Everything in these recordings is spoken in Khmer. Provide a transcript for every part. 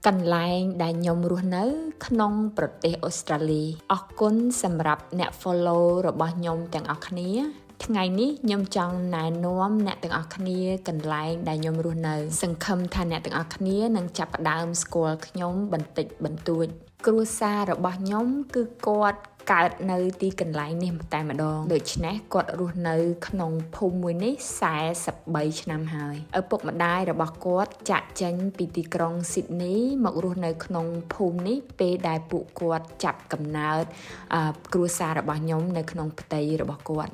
កន្លែងដែលខ្ញុំរស់នៅក្នុងប្រទេសអូស្ត្រាលីអរគុណសម្រាប់អ្នក follow របស់ខ្ញុំទាំងអស់គ្នាថ្ងៃនេះខ្ញុំចង់ណែនាំអ្នកទាំងអស់គ្នាកន្លែងដែលខ្ញុំរស់នៅសង្ឃឹមថាអ្នកទាំងអស់គ្នានឹងចាប់ផ្ដើមស្គាល់ខ្ញុំបន្តិចបន្តួចគ្រួសាររបស់ខ្ញុំគឺគាត់កើតនៅទីកន្លែងនេះតែម្ដងដូច្នេះគាត់រស់នៅក្នុងភូមិមួយនេះ43ឆ្នាំហើយឪពុកម្ដាយរបស់គាត់ចាក់ចេញពីទីក្រុងស៊ីដនីមករស់នៅក្នុងភូមិនេះពេលដែលពួកគាត់ចាប់កំណើតគ្រួសាររបស់ខ្ញុំនៅក្នុងផ្ទៃរបស់គាត់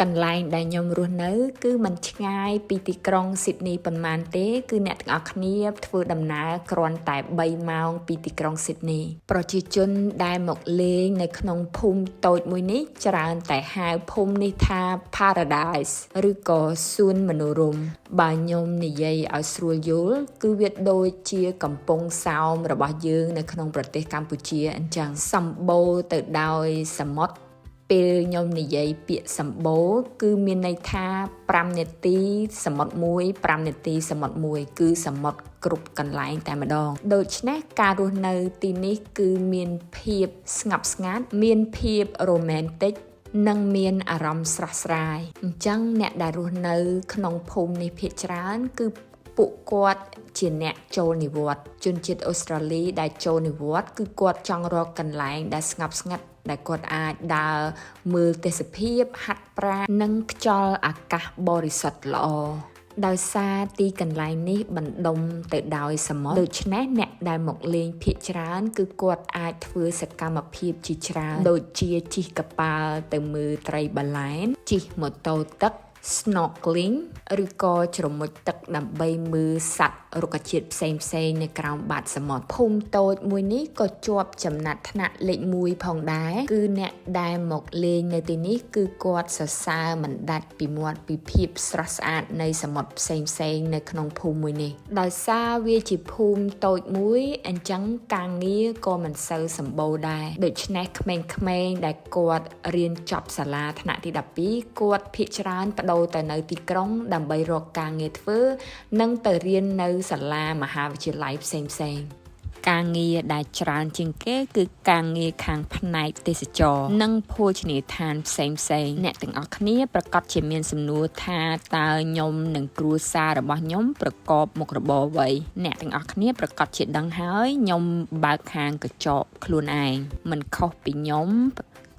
កន្លែងដែលខ្ញុំរស់នៅគឺមិនឆ្ងាយពីទីក្រុងស៊ីដនីប៉ុន្មានទេគឺអ្នកទាំងអស់គ្នាធ្វើដំណើរគ្រាន់តែ3ម៉ោងពីទីក្រុងស៊ីដនីប្រជាជនដែលមកលេងនៅក្នុងភូមិតូចមួយនេះច្រើនតែហៅភូមិនេះថា Paradise ឬក៏សួនមនោរម្យបើខ្ញុំនិយាយឲ្យស្រួលយល់គឺវាដូចជាកំពង់សោមរបស់យើងនៅក្នុងប្រទេសកម្ពុជាអញ្ចឹងសម្បូរទៅដោយសមុទ្រពេលខ្ញុំនិយាយពាក្យសម្បូរគឺមានន័យថា5នាទីសមុទ្រមួយ5នាទីសមុទ្រមួយគឺសមុទ្រគ្រប់កន្លែងតែម្ដងដូច្នេះការរស់នៅទីនេះគឺមានភាពស្ងប់ស្ងាត់មានភាពរ៉ូមែនទិកនិងមានអារម្មណ៍ស្រស់ស្រាយអញ្ចឹងអ្នកដែលរស់នៅក្នុងភូមិនេះភាគច្រើនគឺពួកគាត់ជាអ្នកចូលនិវត្តន៍ជនជាតិអូស្ត្រាលីដែលចូលនិវត្តន៍គឺគាត់ចង់រកកន្លែងដែលស្ងប់ស្ងាត់ដែលគាត់អាចដើរមើលទេសភាពហាត់ប្រាណនិងខ្យល់អាកាសបរិសុទ្ធល្អដោយសារទីកន្លែងនេះបណ្ដុំទៅដោយសមុទ្រដូច្នេះអ្នកដែលមកលេងភាគច្រើនគឺគាត់អាចធ្វើសកម្មភាពជាច្រើនដូចជាជិះកប៉ាល់ទៅមើលត្រីបាឡែនជិះម៉ូតូទឹកsnorkeling ឬក៏ជ្រមុជទឹកដើម្បីមើលសត្វរុក្ខជាតិផ្សេងៗនៅក្រោមបាតសមុទ្រភូមិតូចមួយនេះក៏ជាប់ចំណាត់ថ្នាក់លេខ1ផងដែរគឺអ្នកដែលមកលេងនៅទីនេះគឺគាត់សរសើរមិនដាច់ពីមាត់ពីភាពស្រស់ស្អាតនៃសមុទ្រផ្សេងៗនៅក្នុងភូមិមួយនេះដោយសារវាជាភូមិតូចមួយអញ្ចឹងការងារក៏មិនសូវសម្បូរដែរដូច្នេះក្មេងៗដែលគាត់រៀនចប់សាលាថ្នាក់ទី12គាត់ភាគច្រើនបដូរទៅនៅទីក្រុងដើម្បីរកការងារធ្វើនិងទៅរៀននៅសាលាមហាវិទ្យាល័យផ្សេងៗការងារដែលច្រើនជាងគេគឺការងារខាងផ្នែកទេសចរណ៍និងភោជនីយដ្ឋានផ្សេងៗអ្នកទាំងអស់គ្នាប្រកាសជាមានសំណួរថាតើខ្ញុំនិងគ្រួសាររបស់ខ្ញុំប្រកបមុខរបរអ្វីអ្នកទាំងអស់គ្នាប្រកាសជាដឹងហើយខ្ញុំបើកហាងកញ្ចក់ខ្លួនឯងមិនខុសពីខ្ញុំ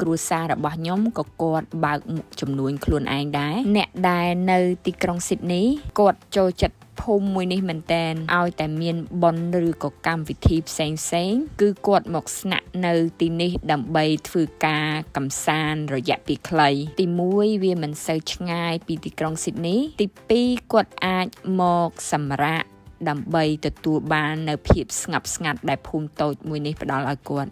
គ្រួសាររបស់ខ្ញុំក៏គាត់បើកមុខចំនួនខ្លួនឯងដែរអ្នកដែលនៅទីក្រុងស៊ីដនីគាត់ចូលចិត្តភូមិមួយនេះមែនតើឲ្យតែមានបុណ្យឬក៏កម្មវិធីផ្សេងគឺគាត់មកស្នាក់នៅទីនេះដើម្បីធ្វើការកម្សាន្តរយៈពេលខ្លីទី1វាមិនសូវឆ្ងាយពីទីក្រុងស៊ីដនីទី2គាត់អាចមកសម្រាកដើម្បីទទួលបាននៅភាពស្ងប់ស្ងាត់ដែលភូមិតូចមួយនេះផ្ដល់ឲ្យគាត់